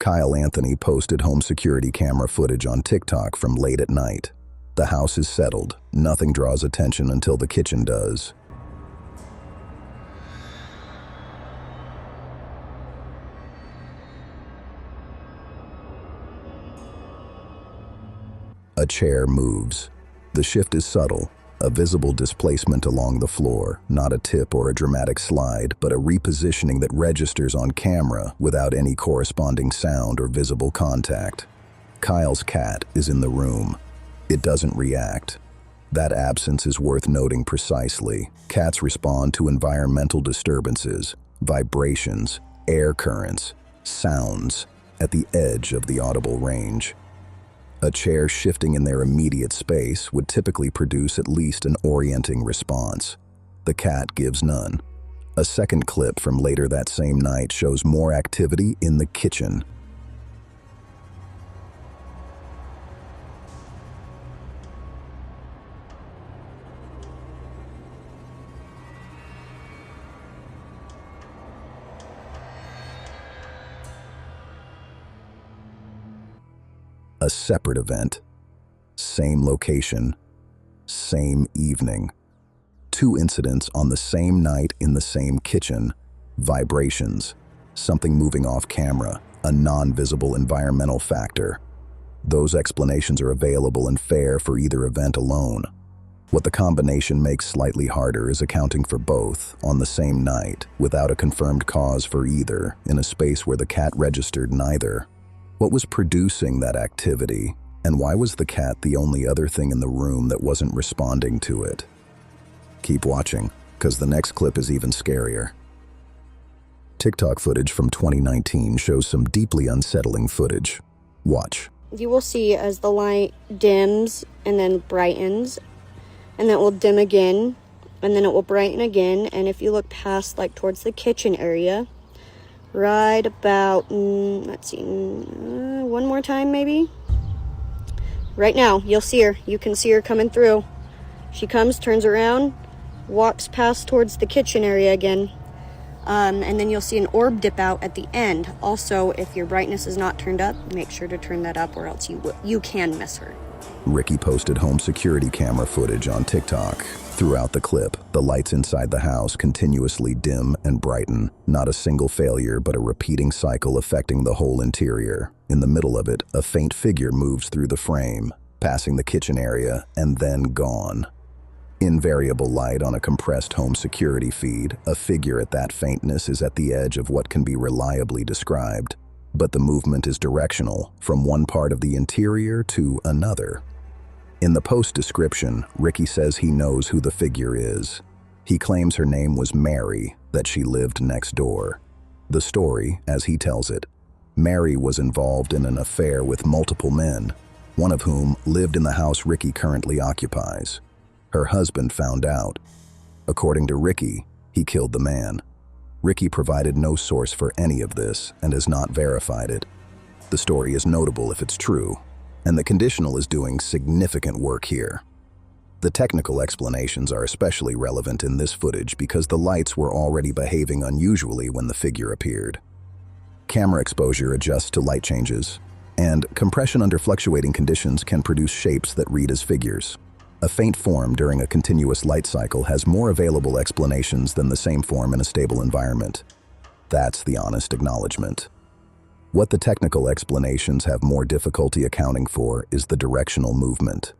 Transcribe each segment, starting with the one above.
Kyle Anthony posted home security camera footage on TikTok from late at night. The house is settled. Nothing draws attention until the kitchen does. A chair moves. The shift is subtle, a visible displacement along the floor, not a tip or a dramatic slide, but a repositioning that registers on camera without any corresponding sound or visible contact. Kyle's cat is in the room. It doesn't react. That absence is worth noting precisely. Cats respond to environmental disturbances, vibrations, air currents, sounds, at the edge of the audible range. A chair shifting in their immediate space would typically produce at least an orienting response. The cat gives none. A second clip from later that same night shows more activity in the kitchen. A separate event. Same location. Same evening. Two incidents on the same night in the same kitchen. Vibrations. Something moving off camera. A non-visible environmental factor. Those explanations are available and fair for either event alone. What the combination makes slightly harder is accounting for both on the same night, without a confirmed cause for either, in a space where the cat registered neither. What was producing that activity, and why was the cat the only other thing in the room that wasn't responding to it? Keep watching, because the next clip is even scarier. TikTok footage from 2019 shows some deeply unsettling footage. Watch. You will see as the light dims and then brightens, and then it will dim again, and then it will brighten again, and if you look past, like, towards the kitchen area, right about, let's see, one more time maybe. Right now, you'll see her. You can see her coming through. She comes, turns around, walks past towards the kitchen area again. And then you'll see an orb dip out at the end. Also, if your brightness is not turned up, make sure to turn that up or else you can miss her. Ricky posted home security camera footage on TikTok. Throughout the clip, the lights inside the house continuously dim and brighten. Not a single failure, but a repeating cycle affecting the whole interior. In the middle of it, a faint figure moves through the frame, passing the kitchen area, and then gone. In variable light on a compressed home security feed, a figure at that faintness is at the edge of what can be reliably described. But the movement is directional, from one part of the interior to another. In the post description, Ricky says he knows who the figure is. He claims her name was Mary, that she lived next door. The story, as he tells it, Mary was involved in an affair with multiple men, one of whom lived in the house Ricky currently occupies. Her husband found out. According to Ricky, he killed the man. Ricky provided no source for any of this and has not verified it. The story is notable if it's true, and the conditional is doing significant work here. The technical explanations are especially relevant in this footage because the lights were already behaving unusually when the figure appeared. Camera exposure adjusts to light changes, and compression under fluctuating conditions can produce shapes that read as figures. A faint form during a continuous light cycle has more available explanations than the same form in a stable environment. That's the honest acknowledgement. What the technical explanations have more difficulty accounting for is the directional movement.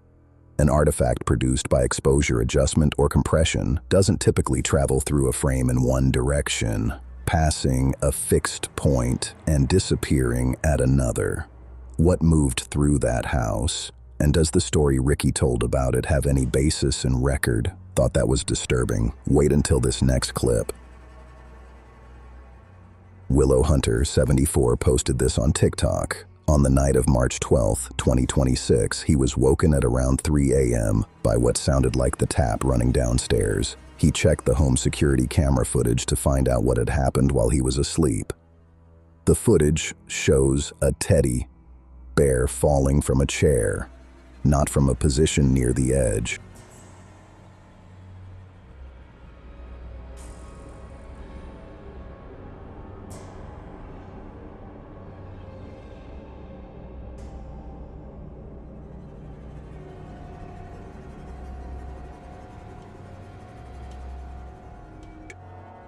An artifact produced by exposure adjustment or compression doesn't typically travel through a frame in one direction, passing a fixed point and disappearing at another. What moved through that house? And does the story Ricky told about it have any basis in record? Thought that was disturbing. Wait until this next clip. Willow Hunter 74 posted this on TikTok. On the night of March 12, 2026, he was woken at around 3 a.m. by what sounded like the tap running downstairs. He checked the home security camera footage to find out what had happened while he was asleep. The footage shows a teddy bear falling from a chair, not from a position near the edge.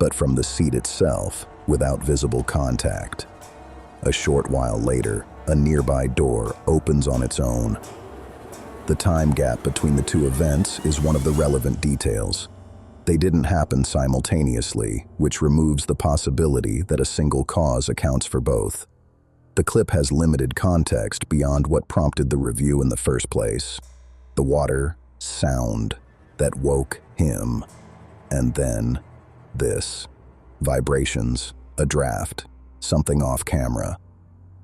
but from the seat itself without visible contact. A short while later, a nearby door opens on its own. The time gap between the two events is one of the relevant details. They didn't happen simultaneously, which removes the possibility that a single cause accounts for both. The clip has limited context beyond what prompted the review in the first place. The water, sound that woke him, and then this. Vibrations, a draft, something off camera.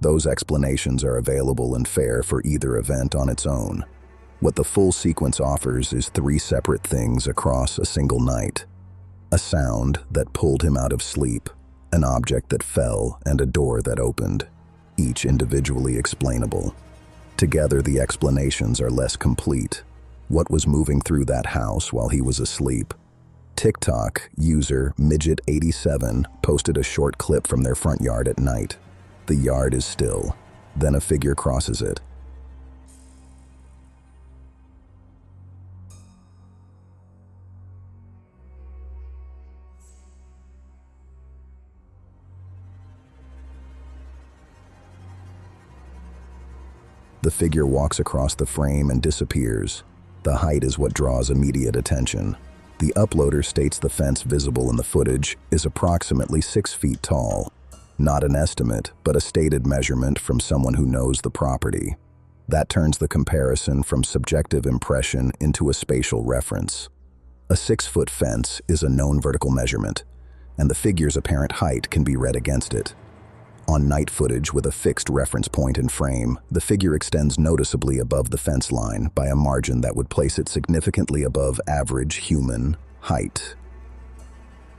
Those explanations are available and fair for either event on its own. What the full sequence offers is three separate things across a single night. A sound that pulled him out of sleep, an object that fell, and a door that opened, each individually explainable. Together, the explanations are less complete. What was moving through that house while he was asleep? TikTok user Midget87 posted a short clip from their front yard at night. The yard is still. Then a figure crosses it. The figure walks across the frame and disappears. The height is what draws immediate attention. The uploader states the fence visible in the footage is approximately 6 feet tall. Not an estimate, but a stated measurement from someone who knows the property. That turns the comparison from subjective impression into a spatial reference. A 6-foot fence is a known vertical measurement, and the figure's apparent height can be read against it. On night footage with a fixed reference point and frame, the figure extends noticeably above the fence line by a margin that would place it significantly above average human height.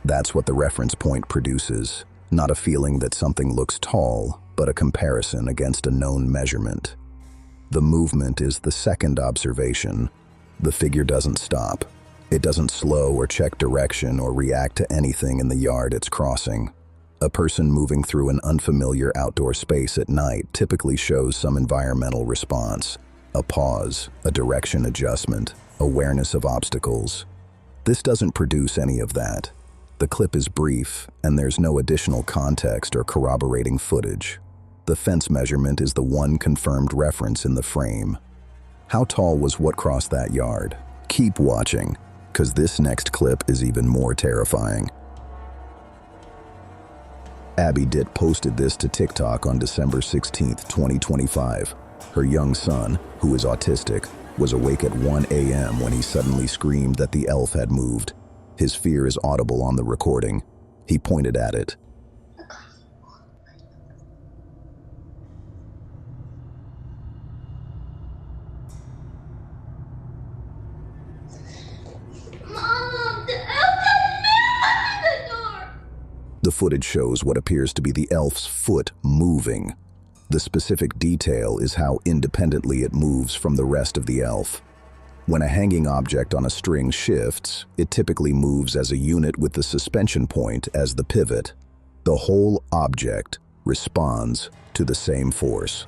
That's what the reference point produces, not a feeling that something looks tall, but a comparison against a known measurement. The movement is the second observation. The figure doesn't stop. It doesn't slow or check direction or react to anything in the yard it's crossing. A person moving through an unfamiliar outdoor space at night typically shows some environmental response, a pause, a direction adjustment, awareness of obstacles. This doesn't produce any of that. The clip is brief, and there's no additional context or corroborating footage. The fence measurement is the one confirmed reference in the frame. How tall was what crossed that yard? Keep watching, because this next clip is even more terrifying. Abby Ditt posted this to TikTok on December 16, 2025. Her young son, who is autistic, was awake at 1 a.m. when he suddenly screamed that the elf had moved. His fear is audible on the recording. He pointed at it. The footage shows what appears to be the elf's foot moving. The specific detail is how independently it moves from the rest of the elf. When a hanging object on a string shifts, it typically moves as a unit with the suspension point as the pivot. The whole object responds to the same force.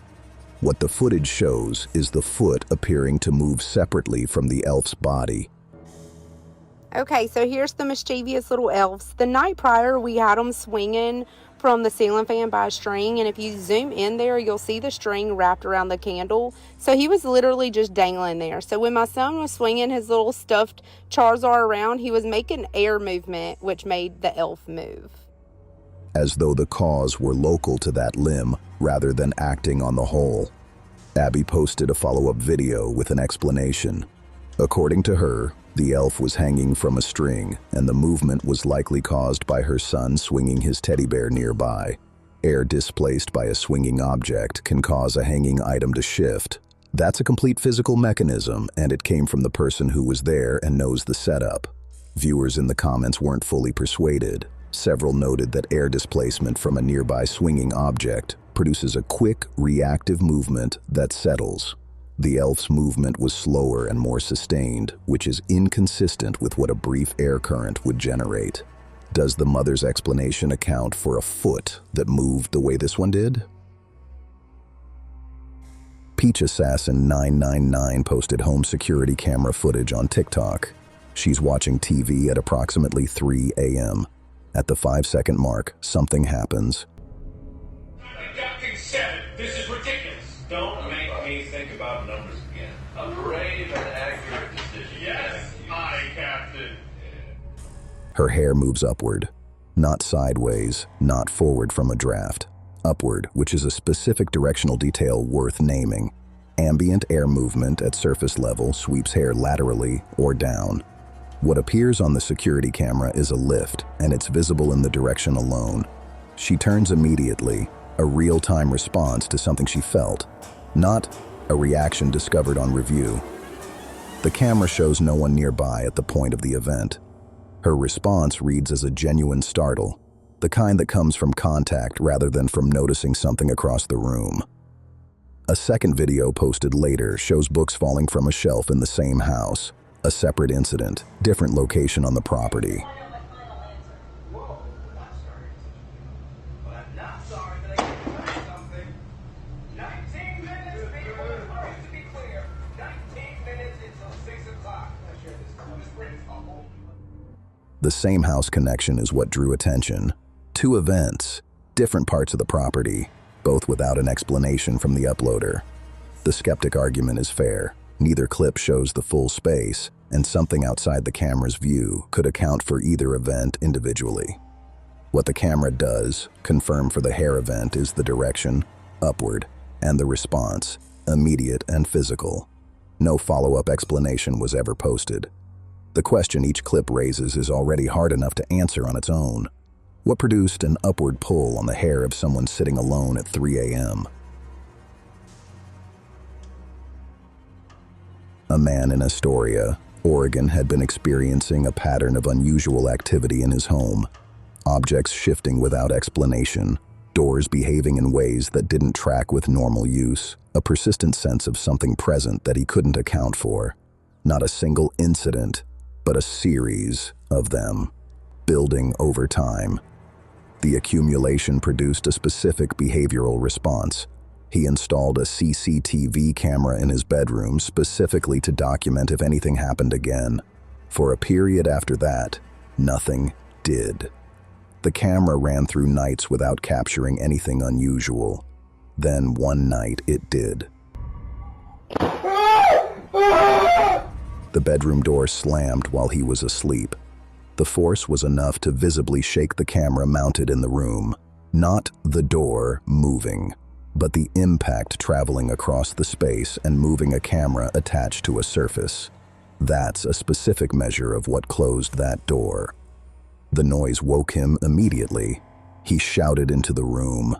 What the footage shows is the foot appearing to move separately from the elf's body. Okay, so here's the mischievous little elves. The night prior, we had them swinging from the ceiling fan by a string, and if you zoom in there, you'll see the string wrapped around the candle. So he was literally just dangling there. So when my son was swinging his little stuffed Charizard around, he was making air movement, which made the elf move. As though the cause were local to that limb, rather than acting on the whole. Abby posted a follow-up video with an explanation. According to her, the elf was hanging from a string, and the movement was likely caused by her son swinging his teddy bear nearby. Air displaced by a swinging object can cause a hanging item to shift. That's a complete physical mechanism, and it came from the person who was there and knows the setup. Viewers in the comments weren't fully persuaded. Several noted that air displacement from a nearby swinging object produces a quick, reactive movement that settles. The elf's movement was slower and more sustained, which is inconsistent with what a brief air current would generate. Does the mother's explanation account for a foot that moved the way this one did? Peach Assassin 999 posted home security camera footage on TikTok. She's watching TV at approximately 3 a.m. At the 5-second mark, something happens. Captain said it. This is ridiculous. Don't make me think about numbers again. A brave and accurate decision. Yes, Captain. Her hair moves upward. Not sideways, not forward from a draft. Upward, which is a specific directional detail worth naming. Ambient air movement at surface level sweeps hair laterally or down. What appears on the security camera is a lift, and it's visible in the direction alone. She turns immediately, a real-time response to something she felt, not a reaction discovered on review. The camera shows no one nearby at the point of the event. Her response reads as a genuine startle, the kind that comes from contact rather than from noticing something across the room. A second video posted later shows books falling from a shelf in the same house. A separate incident, different location on the property. The same house connection is what drew attention. 2 events, different parts of the property, both without an explanation from the uploader. The skeptic argument is fair. Neither clip shows the full space, and something outside the camera's view could account for either event individually. What the camera does confirm for the hair event is the direction, upward, and the response, immediate and physical. No follow-up explanation was ever posted. The question each clip raises is already hard enough to answer on its own. What produced an upward pull on the hair of someone sitting alone at 3 a.m.? A man in Astoria, Oregon, had been experiencing a pattern of unusual activity in his home. Objects shifting without explanation, doors behaving in ways that didn't track with normal use, a persistent sense of something present that he couldn't account for. Not a single incident, but a series of them, building over time. The accumulation produced a specific behavioral response. He installed a CCTV camera in his bedroom specifically to document if anything happened again. For a period after that, nothing did. The camera ran through nights without capturing anything unusual. Then one night it did. The bedroom door slammed while he was asleep. The force was enough to visibly shake the camera mounted in the room. Not the door moving, but the impact traveling across the space and moving a camera attached to a surface. That's a specific measure of what closed that door. The noise woke him immediately. He shouted into the room,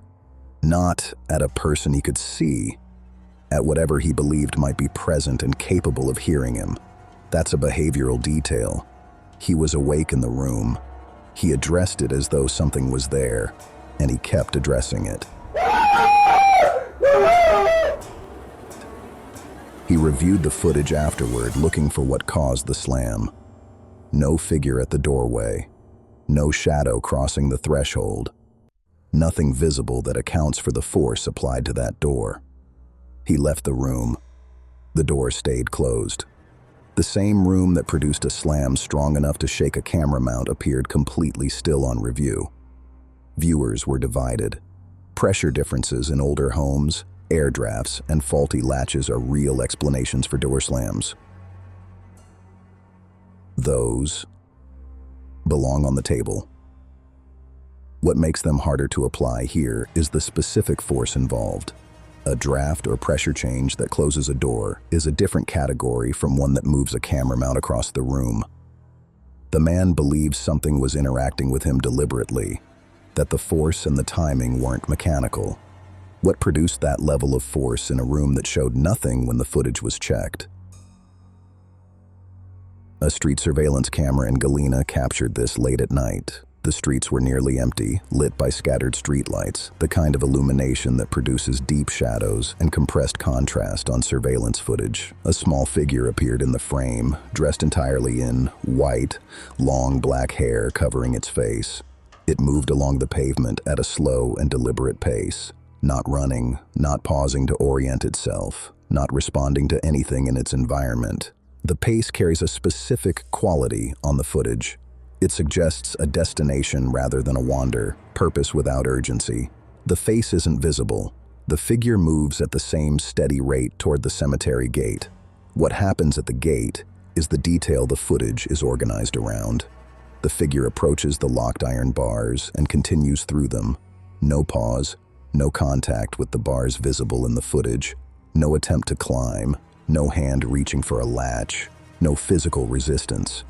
not at a person he could see, at whatever he believed might be present and capable of hearing him. That's a behavioral detail. He was awake in the room. He addressed it as though something was there, and he kept addressing it. He reviewed the footage afterward, looking for what caused the slam. No figure at the doorway. No shadow crossing the threshold. Nothing visible that accounts for the force applied to that door. He left the room. The door stayed closed. The same room that produced a slam strong enough to shake a camera mount appeared completely still on review. Viewers were divided. Pressure differences in older homes, air drafts, and faulty latches are real explanations for door slams. Those belong on the table. What makes them harder to apply here is the specific force involved. A draft or pressure change that closes a door is a different category from one that moves a camera mount across the room. The man believes something was interacting with him deliberately, that the force and the timing weren't mechanical. What produced that level of force in a room that showed nothing when the footage was checked? A street surveillance camera in Galena captured this late at night. The streets were nearly empty, lit by scattered streetlights, the kind of illumination that produces deep shadows and compressed contrast on surveillance footage. A small figure appeared in the frame, dressed entirely in white, long black hair covering its face. It moved along the pavement at a slow and deliberate pace, not running, not pausing to orient itself, not responding to anything in its environment. The pace carries a specific quality on the footage. It suggests a destination rather than a wander, purpose without urgency. The face isn't visible. The figure moves at the same steady rate toward the cemetery gate. What happens at the gate is the detail the footage is organized around. The figure approaches the locked iron bars and continues through them. No pause, no contact with the bars visible in the footage, no attempt to climb, no hand reaching for a latch, no physical resistance.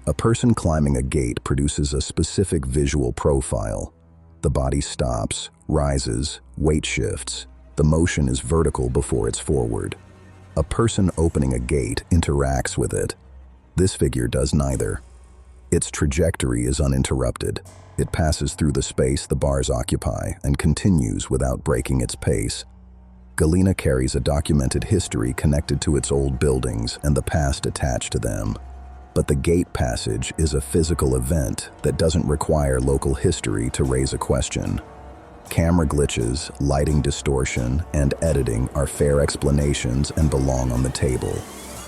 A person climbing a gate produces a specific visual profile. The body stops, rises, weight shifts. The motion is vertical before it's forward. A person opening a gate interacts with it. This figure does neither. Its trajectory is uninterrupted. It passes through the space the bars occupy and continues without breaking its pace. Galena carries a documented history connected to its old buildings and the past attached to them. But the gate passage is a physical event that doesn't require local history to raise a question. Camera glitches, lighting distortion, and editing are fair explanations and belong on the table.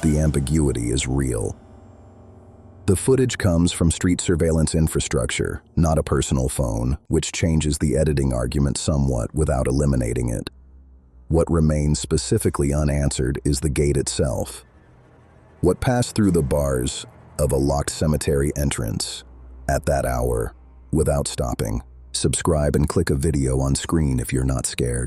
The ambiguity is real. The footage comes from street surveillance infrastructure, not a personal phone, which changes the editing argument somewhat without eliminating it. What remains specifically unanswered is the gate itself. What passed through the bars of a locked cemetery entrance at that hour without stopping? Subscribe and click a video on screen if you're not scared.